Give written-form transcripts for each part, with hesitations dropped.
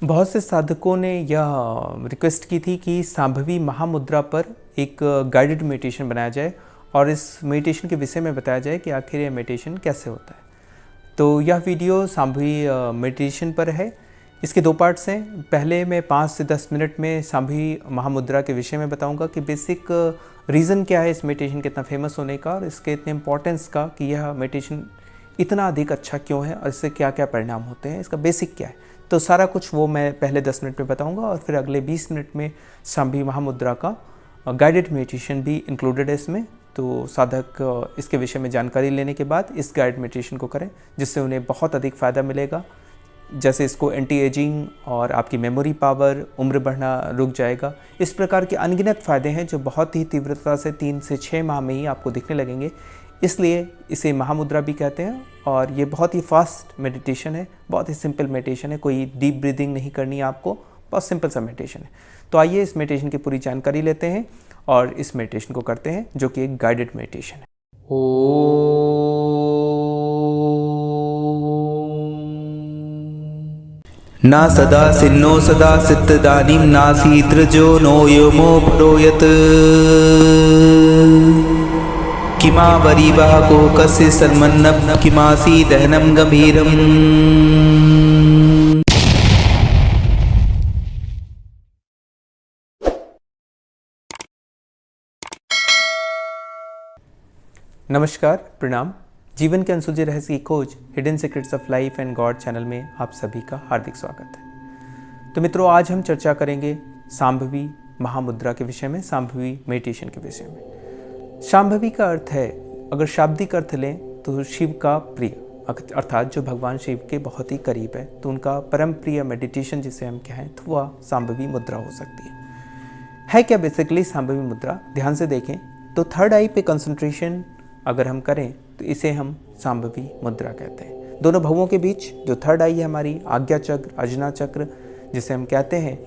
बहुत से साधकों ने यह रिक्वेस्ट की थी कि सांभवी महामुद्रा पर एक गाइडेड मेडिटेशन बनाया जाए और इस मेडिटेशन के विषय में बताया जाए कि आखिर यह मेडिटेशन कैसे होता है। तो यह वीडियो सांभवी मेडिटेशन पर है। इसके दो पार्ट्स हैं। पहले मैं 5 से 10 मिनट में सांभवी महामुद्रा के विषय में बताऊंगा कि बेसिक रीज़न क्या है इस मेडिटेशन के इतना फेमस होने का और इसके इतने इम्पोर्टेंस का, कि यह मेडिटेशन इतना अधिक अच्छा क्यों है और इससे क्या क्या परिणाम होते हैं, इसका बेसिक क्या है। तो सारा कुछ वो मैं पहले 10 मिनट में बताऊंगा और फिर अगले 20 मिनट में सांभवी महामुद्रा का गाइडेड मेडिटेशन भी इंक्लूडेड है इसमें। तो साधक इसके विषय में जानकारी लेने के बाद इस गाइडेड मेडिटेशन को करें, जिससे उन्हें बहुत अधिक फ़ायदा मिलेगा। जैसे इसको एंटी एजिंग और आपकी मेमोरी पावर, उम्र बढ़ना रुक जाएगा, इस प्रकार के अनगिनत फ़ायदे हैं जो बहुत ही तीव्रता से 3 से 6 माह में ही आपको दिखने लगेंगे। इसलिए इसे महामुद्रा भी कहते हैं और ये बहुत ही फास्ट मेडिटेशन है, बहुत ही सिंपल मेडिटेशन है। कोई डीप ब्रीदिंग नहीं करनी है आपको, बहुत सिंपल सा मेडिटेशन है। तो आइए इस मेडिटेशन की पूरी जानकारी लेते हैं और इस मेडिटेशन को करते हैं, जो कि एक गाइडेड मेडिटेशन है। ना सदा सिन्नो सदा सिद्धदानीं नासीत्रजो नो योमो परोयत किमा वरीवः कोकस्य सन्मन्नः किमासी दहनं गंभीरम्। नमस्कार, प्रणाम। जीवन के अनसुलझे रहस्य की खोज, hidden secrets of life and God channel में आप सभी का हार्दिक स्वागत है। तो मित्रों, आज हम चर्चा करेंगे सांभवी महामुद्रा के विषय में, सांभवी मेडिटेशन के विषय में। सांभवी का अर्थ है, अगर शाब्दिक अर्थ लें तो शिव का प्रिय, अर्थात जो भगवान शिव के बहुत ही करीब है, तो उनका परम प्रिय मेडिटेशन जिसे हम कहें तो वह सांभवी मुद्रा हो सकती है क्या बेसिकली सांभवी मुद्रा? ध्यान से देखें तो थर्ड आई पे कंसंट्रेशन अगर हम करें तो इसे हम सांभवी मुद्रा कहते हैं। दोनों भवों के बीच जो थर्ड आई है हमारी, आज्ञा चक्र, अजना चक्र जिसे हम कहते हैं,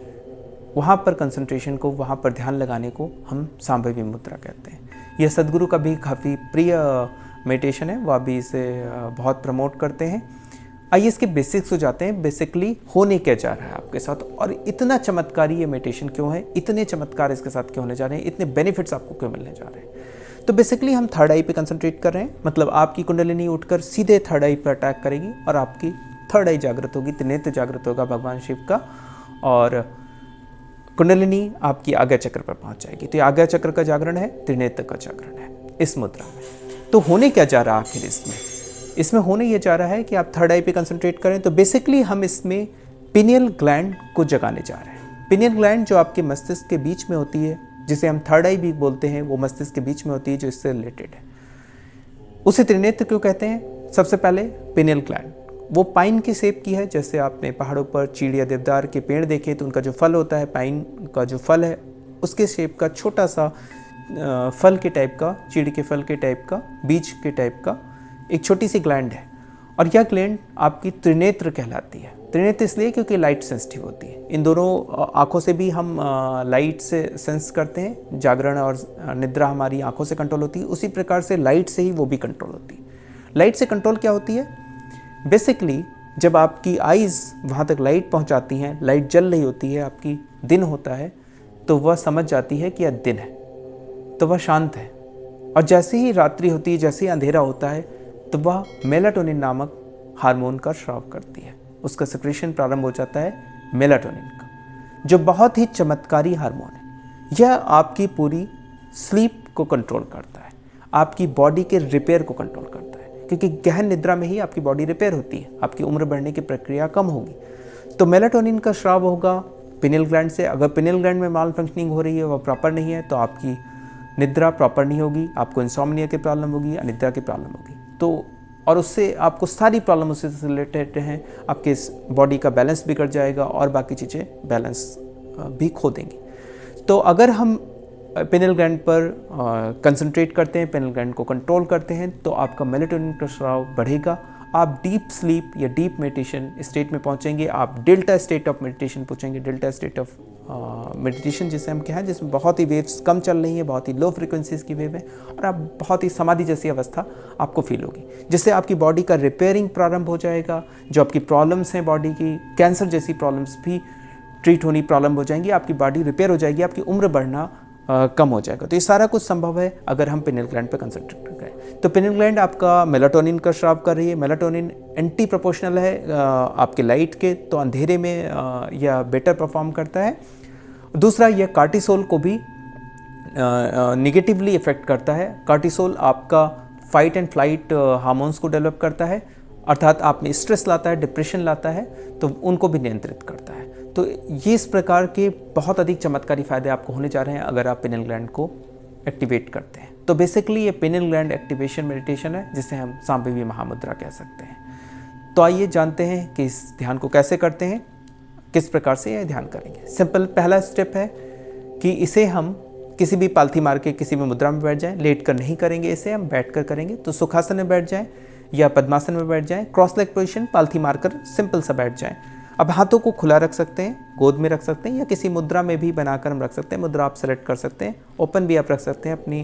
वहाँ पर कंसंट्रेशन को, वहाँ पर ध्यान लगाने को हम सांभवी मुद्रा कहते हैं। यह सदगुरु का भी काफ़ी प्रिय मेडिटेशन है, वह भी इसे बहुत प्रमोट करते हैं। आइए इसके बेसिक्स हो जाते हैं। बेसिकली होने क्या जा रहा है आपके साथ और इतना चमत्कारी ये मेडिटेशन क्यों है, इतने चमत्कार इसके साथ क्यों होने जा रहे हैं, इतने बेनिफिट्स आपको क्यों मिलने जा रहे हैं। तो बेसिकली हम थर्ड आई पे कंसंट्रेट कर रहे हैं, मतलब आपकी कुंडलिनी उठकर सीधे थर्ड आई पर अटैक करेगी और आपकी थर्ड आई जागृत होगी, त्रिनेत्र जागृत होगा भगवान शिव का, और कुंडलिनी आपकी आज्ञा चक्र पर पहुंच जाएगी। तो ये आज्ञा चक्र का जागरण है, त्रिनेत्र का जागरण है इस मुद्रा में। तो होने क्या जा रहा है आखिर इसमें होने ये जा रहा है कि आप थर्ड आई पे कंसंट्रेट करें तो बेसिकली हम इसमें पिनियल ग्लैंड को जगाने जा रहे हैं। पिनियल ग्लैंड जो आपके मस्तिष्क के बीच में होती है, जिसे हम थर्ड आई भी बोलते हैं, वो मस्तिष्क के बीच में होती है, जो इससे रिलेटेड है। उसे त्रिनेत्र क्यों कहते हैं? सबसे पहले पिनियल ग्लैंड वो पाइन के शेप की है। जैसे आपने पहाड़ों पर चीड़ या देवदार के पेड़ देखे तो उनका जो फल होता है, पाइन का जो फल है, उसके शेप का छोटा सा फल के टाइप का, चीड़ के फल के टाइप का, बीज के टाइप का एक छोटी सी ग्लैंड है। और यह ग्लैंड आपकी त्रिनेत्र कहलाती है। त्रिनेत्र इसलिए क्योंकि लाइट सेंसिटिव होती है। इन दोनों आँखों से भी हम लाइट से सेंस करते हैं। जागरण और निद्रा हमारी आँखों से कंट्रोल होती है, उसी प्रकार से लाइट से ही वो भी कंट्रोल होती है। लाइट से कंट्रोल क्या होती है? बेसिकली जब आपकी आइज़ वहाँ तक लाइट पहुँचाती हैं, लाइट जल रही होती है, आपकी दिन होता है, तो वह समझ जाती है कि यह दिन है, तो वह शांत है। और जैसे ही रात्रि होती है, जैसे ही अंधेरा होता है, तो वह मेलाटोनिन नामक हार्मोन का स्राव करती है। उसका सिक्रेशन प्रारंभ हो जाता है मेलाटोनिन का, जो बहुत ही चमत्कारी हार्मोन है। यह आपकी पूरी स्लीप को कंट्रोल करता है, आपकी बॉडी के रिपेयर को कंट्रोल करता है, क्योंकि गहन निद्रा में ही आपकी बॉडी रिपेयर होती है, आपकी उम्र बढ़ने की प्रक्रिया कम होगी। तो मेलाटोनिन का स्राव होगा पिनियल ग्लैंड से। अगर पिनियल ग्लैंड में माल फंक्शनिंग हो रही है, वह प्रॉपर नहीं है, तो आपकी निद्रा प्रॉपर नहीं होगी, आपको इंसोम्निया की प्रॉब्लम होगी, अनिद्रा की प्रॉब्लम होगी। तो और उससे आपको सारी प्रॉब्लम उससे रिलेटेड हैं। आपके बॉडी का बैलेंस बिगड़ जाएगा और बाकी चीज़ें बैलेंस भी खो देंगी। तो अगर हम पिनियल ग्लैंड पर कंसंट्रेट करते हैं, पिनियल ग्लैंड को कंट्रोल करते हैं, तो आपका मेलाटोनिन का स्राव बढ़ेगा। आप डीप स्लीप या डीप मेडिटेशन स्टेट में पहुंचेंगे, आप डेल्टा स्टेट ऑफ मेडिटेशन पहुंचेंगे, डेल्टा स्टेट ऑफ मेडिटेशन जिसे हम क्या है, जिसमें बहुत ही वेव्स कम चल रही है, बहुत ही लो फ्रिक्वेंसीज की वेव है और आप बहुत ही समाधि जैसी अवस्था आपको फील होगी, जिससे आपकी बॉडी का रिपेयरिंग प्रारंभ हो जाएगा। जो आपकी प्रॉब्लम्स हैं बॉडी की, कैंसर जैसी प्रॉब्लम्स भी ट्रीट होनी प्रारंभ हो जाएंगी, आपकी बॉडी रिपेयर हो जाएगी, आपकी उम्र बढ़ना कम हो जाएगा। तो ये सारा कुछ संभव है अगर हम पिनियल ग्लैंड पर कंसंट्रेट करें। तो पिनियल ग्लैंड आपका मेलाटोनिन का स्राव कर रही है। मेलाटोनिन एंटी प्रोपोर्शनल है आपके लाइट के, तो अंधेरे में यह बेटर परफॉर्म करता है। दूसरा, यह कार्टिसोल को भी निगेटिवली इफेक्ट करता है। कार्टिसोल आपका फाइट एंड फ्लाइट हार्मोन्स को डेवलप करता है, अर्थात आप में स्ट्रेस लाता है, डिप्रेशन लाता है, तो उनको भी नियंत्रित करता है। तो ये इस प्रकार के बहुत अधिक चमत्कारी फायदे आपको होने जा रहे हैं अगर आप पिनियल ग्लैंड को एक्टिवेट करते हैं। तो बेसिकली ये पिनियल ग्लैंड एक्टिवेशन मेडिटेशन है, जिसे हम सांभवी महामुद्रा कह सकते हैं। तो आइए जानते हैं कि इस ध्यान को कैसे करते हैं, किस प्रकार से यह ध्यान करेंगे। सिंपल पहला स्टेप है कि इसे हम किसी भी पालथी मार के किसी भी मुद्रा में बैठ जाएं। लेट कर नहीं करेंगे, इसे हम बैठ कर करेंगे। तो सुखासन में बैठ जाएं या पद्मासन में बैठ जाएं, क्रॉस लेग पोजीशन, पालथी मारकर सिंपल सा बैठ जाएं। अब हाथों को खुला रख सकते हैं, गोद में रख सकते हैं या किसी मुद्रा में भी बनाकर हम रख सकते हैं। मुद्रा आप सेलेक्ट कर सकते हैं, ओपन भी आप रख सकते हैं, अपनी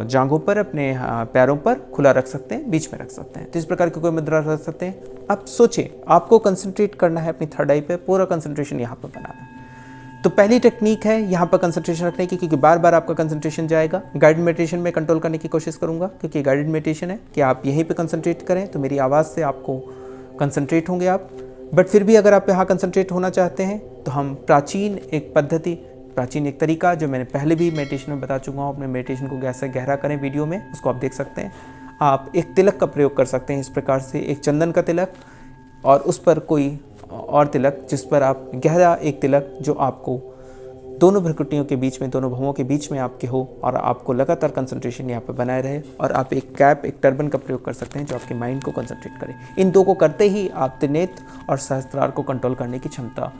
जांघों पर, अपने पैरों पर खुला रख सकते हैं, बीच में रख सकते हैं। तो इस प्रकार की कोई मुद्रा रख सकते हैं। अब सोचें, आपको कंसंट्रेट करना है अपनी थर्ड आई पे, पूरा कंसंट्रेशन यहाँ पर बनाना है। तो पहली टेक्निक है यहाँ पर कंसंट्रेशन रखने की, क्योंकि बार बार आपका कंसंट्रेशन जाएगा। गाइडेड मेडिटेशन में कंट्रोल करने की कोशिश करूँगा, क्योंकि गाइडेड मेडिटेशन है कि आप यहीं पे कंसंट्रेट करें, तो मेरी आवाज़ से आपको कंसंट्रेट होंगे आप। बट फिर भी अगर आप यहाँ कंसंट्रेट होना चाहते हैं तो हम प्राचीन एक तरीका जो मैंने पहले भी मेडिटेशन में बता चुका हूँ, अपने मेडिटेशन को कैसे गहरा करें वीडियो में, उसको आप देख सकते हैं। आप एक तिलक का प्रयोग कर सकते हैं इस प्रकार से, एक चंदन का तिलक और उस पर कोई और तिलक, जिस पर आप गहरा एक तिलक जो आपको दोनों भ्रुकुटियों के बीच में, दोनों भवों के बीच में आपके हो और आपको लगातार कंसंट्रेशन यहाँ पर बनाए रहे। और आप एक कैप, एक टर्बन का प्रयोग कर सकते हैं जो आपके माइंड को कंसंट्रेट करे। इन दो को करते ही आप त्रिनेत्र और सहस्त्रार को कंट्रोल करने की क्षमता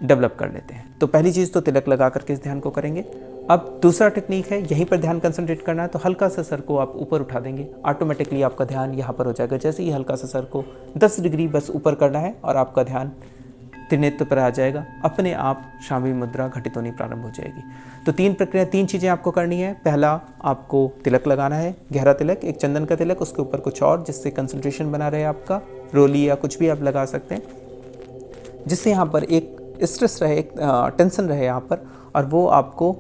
डेवलप कर लेते हैं। तो पहली चीज़ तो तिलक लगा करके इस ध्यान को करेंगे। अब दूसरा टेक्निक है, यहीं पर ध्यान कंसंट्रेट करना है, तो हल्का सा सर को आप ऊपर उठा देंगे, ऑटोमेटिकली आपका ध्यान यहाँ पर हो जाएगा। जैसे ही हल्का सा सर को 10 डिग्री बस ऊपर करना है और आपका ध्यान त्रिनेत्र पर आ जाएगा, अपने आप शांभवी मुद्रा घटित होनी प्रारंभ हो जाएगी। तो तीन चीज़ें आपको करनी है। पहला, आपको तिलक लगाना है, गहरा तिलक, एक चंदन का तिलक, उसके ऊपर कुछ और जिससे कंसंट्रेशन बना रहे आपका, रोली या कुछ भी आप लगा सकते हैं, जिससे यहाँ पर एक स्ट्रेस रहे, एक टेंशन रहे यहाँ पर, और वो आपको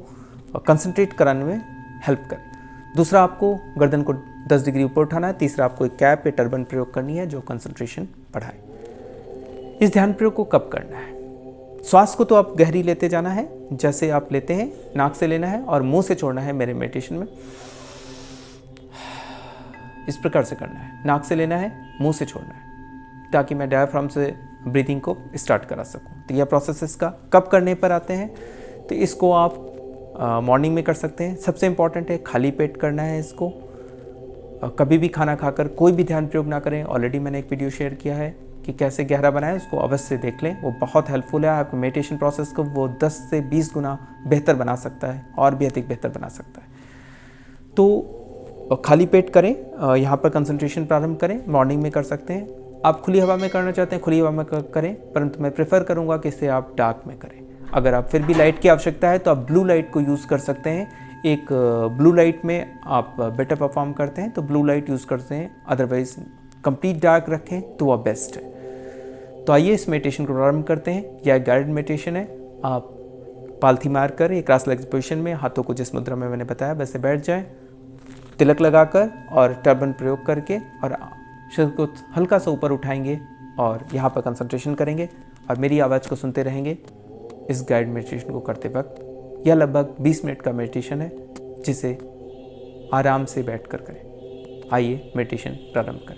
कंसंट्रेट कराने में हेल्प करे। दूसरा, आपको गर्दन को 10 डिग्री ऊपर उठाना है। तीसरा, आपको एक कैप या टर्बन प्रयोग करनी है जो कंसंट्रेशन बढ़ाए। इस ध्यान प्रयोग को कब करना है? श्वास को तो आप गहरी लेते जाना है, जैसे आप लेते हैं नाक से लेना है और मुंह से छोड़ना है। मेरे मेडिटेशन में इस प्रकार से करना है, नाक से लेना है, मुंह से छोड़ना है, ताकि मैं डायफ्राम से ब्रीदिंग को स्टार्ट करा सकूं। तो यह प्रोसेस इसका कब करने पर आते हैं, तो इसको आप मॉर्निंग में कर सकते हैं। सबसे इंपॉर्टेंट है, खाली पेट करना है इसको। कभी भी खाना खाकर कोई भी ध्यान प्रयोग ना करें। ऑलरेडी मैंने एक वीडियो शेयर किया है कि कैसे गहरा बनाएं, उसको अवश्य देख लें, वो बहुत हेल्पफुल है। आपके मेडिटेशन प्रोसेस को वो 10 से 20 गुना बेहतर बना सकता है और भी अधिक बेहतर बना सकता है। तो खाली पेट करें, यहाँ पर कंसंट्रेशन प्रारंभ करें। मॉर्निंग में कर सकते हैं। आप खुली हवा में करना चाहते हैं, खुली हवा में करें, परंतु मैं प्रेफर करूँगा कि इसे आप डार्क में करें। अगर आप फिर भी लाइट की आवश्यकता है तो आप ब्लू लाइट को यूज़ कर सकते हैं। एक ब्लू लाइट में आप बेटर परफॉर्म करते हैं तो ब्लू लाइट यूज़ करते हैं, अदरवाइज कंप्लीट डार्क रखें तो वह बेस्ट है। तो आइए इस मेडिटेशन को प्रारंभ करते हैं। यह गाइडेड मेडिटेशन है। आप पालथी मारकर एक क्रॉस लेग पोजीशन में हाथों को जिस मुद्रा में मैंने बताया वैसे बैठ जाएं, तिलक लगाकर और टर्बन प्रयोग करके, और सिर को हल्का सा ऊपर उठाएंगे और यहाँ पर कंसंट्रेशन करेंगे और मेरी आवाज़ को सुनते रहेंगे इस गाइड मेडिटेशन को करते वक्त। यह लगभग 20 मिनट का मेडिटेशन है, जिसे आराम से बैठ कर करें। आइए मेडिटेशन प्रारंभ करें।